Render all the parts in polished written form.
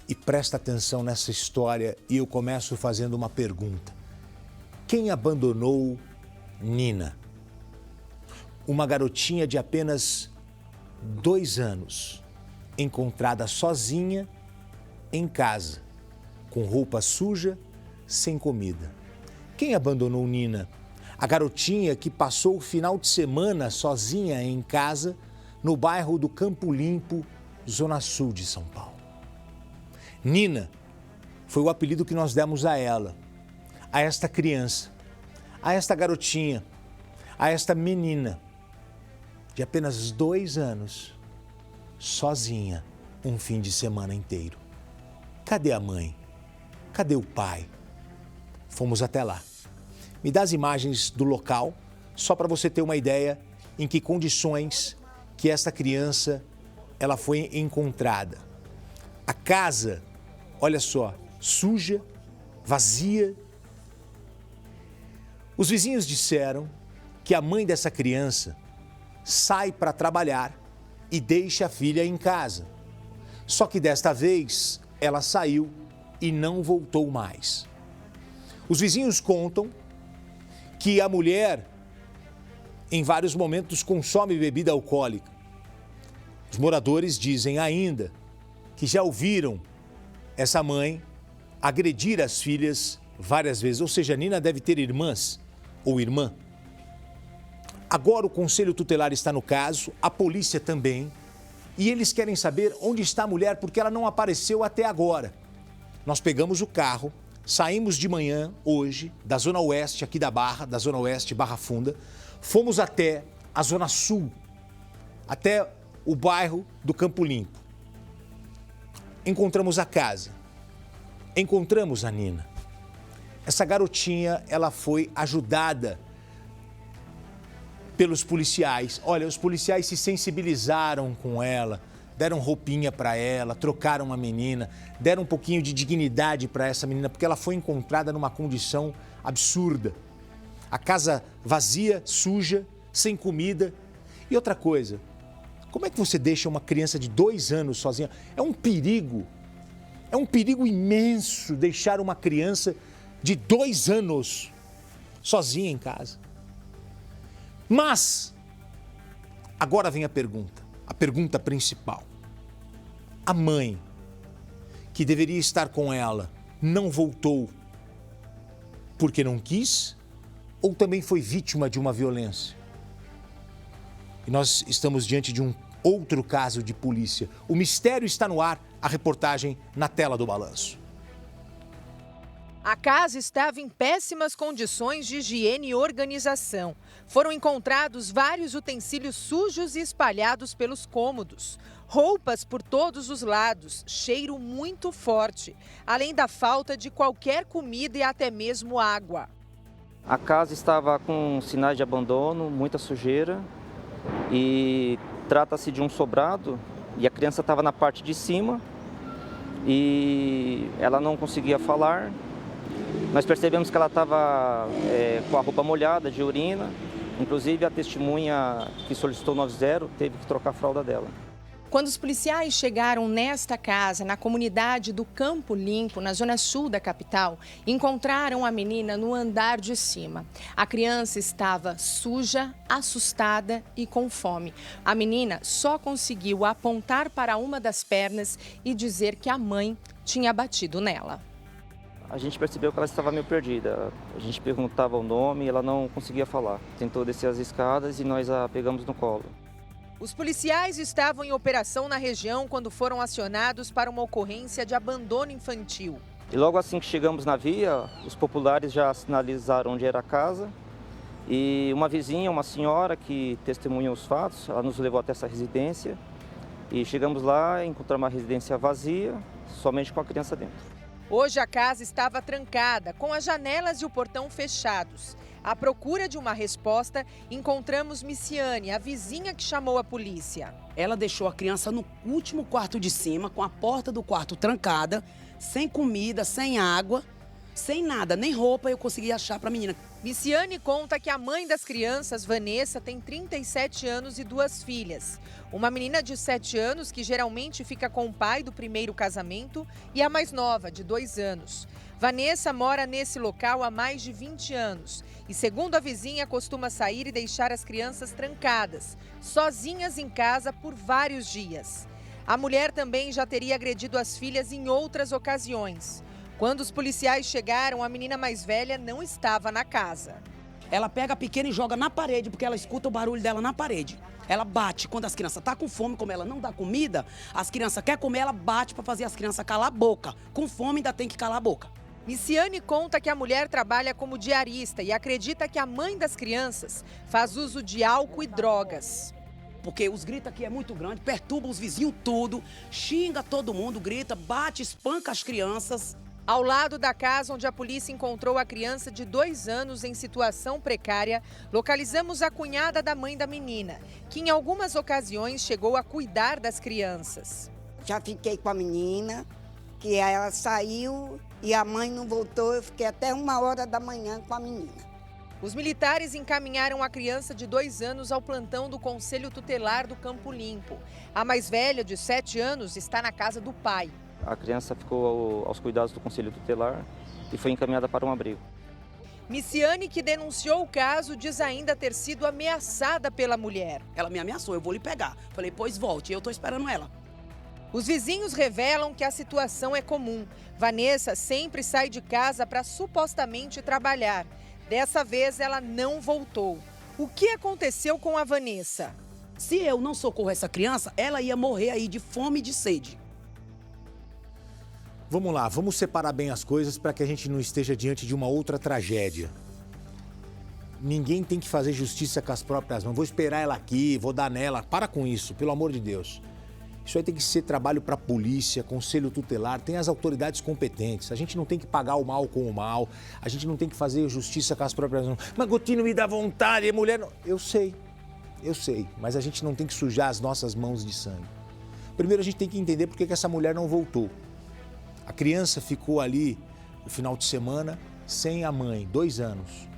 E presta atenção nessa história e eu começo fazendo uma pergunta. Quem abandonou Nina? Uma garotinha de apenas 2 anos, encontrada sozinha em casa, com roupa suja, sem comida. Quem abandonou Nina? A garotinha que passou o final de semana sozinha em casa, no bairro do Campo Limpo, zona sul de São Paulo. Nina foi o apelido que nós demos a ela, a esta criança, a esta garotinha, a esta menina de apenas 2 anos, sozinha, um fim de semana inteiro. Cadê a mãe? Cadê o pai? Fomos até lá. Me dá as imagens do local, só para você ter uma ideia em que condições que esta criança ela foi encontrada. A casa, olha só, suja, vazia. Os vizinhos disseram que a mãe dessa criança sai para trabalhar e deixa a filha em casa. Só que desta vez ela saiu e não voltou mais. Os vizinhos contam que a mulher, em vários momentos, consome bebida alcoólica. Os moradores dizem ainda que já ouviram essa mãe agredir as filhas várias vezes. Ou seja, a Nina deve ter irmãs ou irmã. Agora o Conselho Tutelar está no caso, a polícia também. E eles querem saber onde está a mulher porque ela não apareceu até agora. Nós pegamos o carro, saímos de manhã, hoje, da Zona Oeste aqui da Barra, da Zona Oeste Barra Funda, fomos até a Zona Sul, até o bairro do Campo Limpo. Encontramos a casa, encontramos a Nina. Essa garotinha, ela foi ajudada pelos policiais. Olha, os policiais se sensibilizaram com ela, deram roupinha para ela, trocaram a menina, deram um pouquinho de dignidade para essa menina, porque ela foi encontrada numa condição absurda. A casa vazia, suja, sem comida. E outra coisa, como é que você deixa uma criança de 2 anos sozinha? É um perigo imenso deixar uma criança de 2 anos sozinha em casa. Mas, agora vem a pergunta principal. A mãe, que deveria estar com ela, não voltou porque não quis ou também foi vítima de uma violência? E nós estamos diante de um outro caso de polícia. O mistério está no ar, a reportagem na tela do Balanço. A casa estava em péssimas condições de higiene e organização. Foram encontrados vários utensílios sujos e espalhados pelos cômodos. Roupas por todos os lados, cheiro muito forte, além da falta de qualquer comida e até mesmo água. A casa estava com sinais de abandono, muita sujeira e trata-se de um sobrado e a criança estava na parte de cima e ela não conseguia falar. Nós percebemos que ela estava com a roupa molhada de urina, inclusive a testemunha que solicitou 90 teve que trocar a fralda dela. Quando os policiais chegaram nesta casa, na comunidade do Campo Limpo, na zona sul da capital, encontraram a menina no andar de cima. A criança estava suja, assustada e com fome. A menina só conseguiu apontar para uma das pernas e dizer que a mãe tinha batido nela. A gente percebeu que ela estava meio perdida. A gente perguntava o nome e ela não conseguia falar. Tentou descer as escadas e nós a pegamos no colo. Os policiais estavam em operação na região quando foram acionados para uma ocorrência de abandono infantil. E logo assim que chegamos na via, os populares já sinalizaram onde era a casa. E uma vizinha, uma senhora que testemunhou os fatos, ela nos levou até essa residência. E chegamos lá, encontramos uma residência vazia, somente com a criança dentro. Hoje a casa estava trancada, com as janelas e o portão fechados. À procura de uma resposta, encontramos Miciane, a vizinha que chamou a polícia. Ela deixou a criança no último quarto de cima, com a porta do quarto trancada, sem comida, sem água. Sem nada, nem roupa eu consegui achar para a menina. Miciane conta que a mãe das crianças, Vanessa, tem 37 anos e 2 filhas. Uma menina de 7 anos, que geralmente fica com o pai do primeiro casamento, e a mais nova, de 2 anos. Vanessa mora nesse local há mais de 20 anos e, segundo a vizinha, costuma sair e deixar as crianças trancadas, sozinhas em casa por vários dias. A mulher também já teria agredido as filhas em outras ocasiões. Quando os policiais chegaram, a menina mais velha não estava na casa. Ela pega a pequena e joga na parede, porque ela escuta o barulho dela na parede. Ela bate quando as crianças estão com fome, como ela não dá comida, as crianças querem comer, ela bate para fazer as crianças calar a boca. Com fome ainda tem que calar a boca. Miciane conta que a mulher trabalha como diarista e acredita que a mãe das crianças faz uso de álcool e drogas. Porque os gritos aqui é muito grande, perturba os vizinhos tudo, xinga todo mundo, grita, bate, espanca as crianças. Ao lado da casa onde a polícia encontrou a criança de 2 anos em situação precária, localizamos a cunhada da mãe da menina, que em algumas ocasiões chegou a cuidar das crianças. Já fiquei com a menina, que ela saiu e a mãe não voltou, eu fiquei até 1h da manhã com a menina. Os militares encaminharam a criança de 2 anos ao plantão do Conselho Tutelar do Campo Limpo. A mais velha, de 7 anos, está na casa do pai. A criança ficou aos cuidados do Conselho Tutelar e foi encaminhada para um abrigo. Miciane, que denunciou o caso, diz ainda ter sido ameaçada pela mulher. Ela me ameaçou, eu vou lhe pegar. Falei, pois volte, eu estou esperando ela. Os vizinhos revelam que a situação é comum. Vanessa sempre sai de casa para supostamente trabalhar. Dessa vez, ela não voltou. O que aconteceu com a Vanessa? Se eu não socorro essa criança, ela ia morrer aí de fome e de sede. Vamos lá, vamos separar bem as coisas para que a gente não esteja diante de uma outra tragédia. Ninguém tem que fazer justiça com as próprias mãos. Vou esperar ela aqui, vou dar nela. Para com isso, pelo amor de Deus. Isso aí tem que ser trabalho para a polícia, conselho tutelar, tem as autoridades competentes. A gente não tem que pagar o mal com o mal, a gente não tem que fazer justiça com as próprias mãos. Mas Gotino me dá vontade, mulher... Não... Eu sei, mas a gente não tem que sujar as nossas mãos de sangue. Primeiro a gente tem que entender por que essa mulher não voltou. A criança ficou ali no final de semana sem a mãe, 2 anos.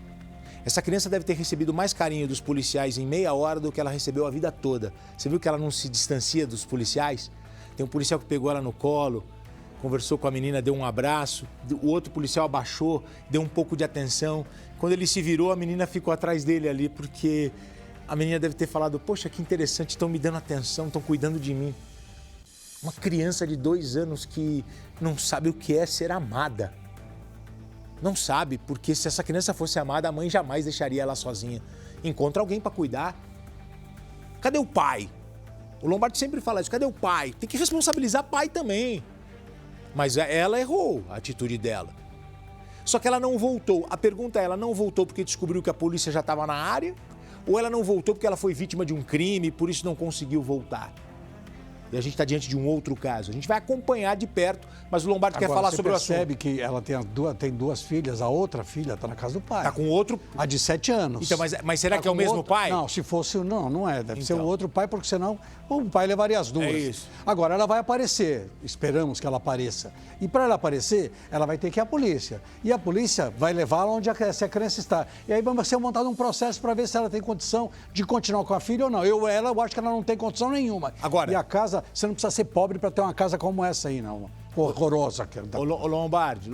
Essa criança deve ter recebido mais carinho dos policiais em meia hora do que ela recebeu a vida toda. Você viu que ela não se distancia dos policiais? Tem um policial que pegou ela no colo, conversou com a menina, deu um abraço. O outro policial abaixou, deu um pouco de atenção. Quando ele se virou, a menina ficou atrás dele ali, porque a menina deve ter falado, poxa, que interessante, estão me dando atenção, estão cuidando de mim. Uma criança de 2 anos que não sabe o que é ser amada. Não sabe, porque se essa criança fosse amada, a mãe jamais deixaria ela sozinha. Encontra alguém para cuidar. Cadê o pai? O Lombardi sempre fala isso, cadê o pai? Tem que responsabilizar o pai também. Mas ela errou a atitude dela. Só que ela não voltou. A pergunta é, ela não voltou porque descobriu que a polícia já estava na área? Ou ela não voltou porque ela foi vítima de um crime e por isso não conseguiu voltar? E a gente está diante de um outro caso. A gente vai acompanhar de perto, mas o Lombardi quer falar sobre o assunto. Você percebe que ela tem 2 filhas, a outra filha está na casa do pai. Está com outro... A de 7 anos. Então, mas será que é o mesmo pai? Não, se fosse... Não é. Deve ser o outro pai, porque senão o pai levaria as 2. É isso. Agora, ela vai aparecer. Esperamos que ela apareça. E para ela aparecer, ela vai ter que ir à polícia. E a polícia vai levá-la onde a criança está. E aí vai ser montado um processo para ver se ela tem condição de continuar com a filha ou não. Eu acho que ela não tem condição nenhuma. Agora... E a casa, você não precisa ser pobre para ter uma casa como essa aí, não. Horrorosa. Ô Lombardi,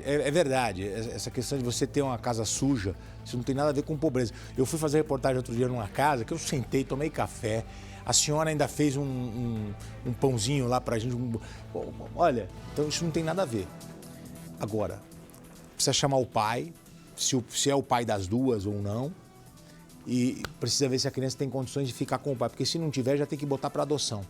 é verdade. Essa questão de você ter uma casa suja, isso não tem nada a ver com pobreza. Eu fui fazer reportagem outro dia numa casa que eu sentei, tomei café. A senhora ainda fez um pãozinho lá pra gente. Olha, então isso não tem nada a ver. Agora, precisa chamar o pai, se é o pai das 2 ou não. E precisa ver se a criança tem condições de ficar com o pai. Porque se não tiver, já tem que botar para adoção.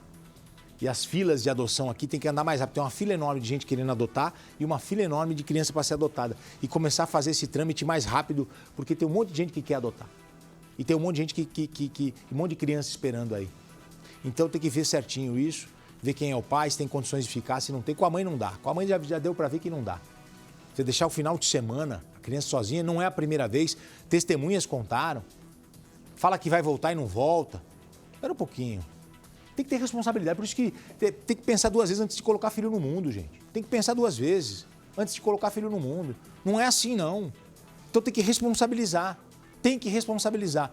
E as filas de adoção aqui tem que andar mais rápido. Tem uma fila enorme de gente querendo adotar e uma fila enorme de criança para ser adotada. E começar a fazer esse trâmite mais rápido, porque tem um monte de gente que quer adotar. E tem um monte de gente um monte de criança esperando aí. Então tem que ver certinho isso, ver quem é o pai, se tem condições de ficar, se não tem. Com a mãe não dá. Com a mãe já deu para ver que não dá. Você deixar o final de semana, a criança sozinha, não é a primeira vez. Testemunhas contaram. Fala que vai voltar e não volta. Espera um pouquinho. Tem que ter responsabilidade, por isso que tem que pensar 2 vezes antes de colocar filho no mundo, gente. Tem que pensar 2 vezes. antes de colocar filho no mundo. Não é assim, não. Então tem que responsabilizar. Tem que responsabilizar.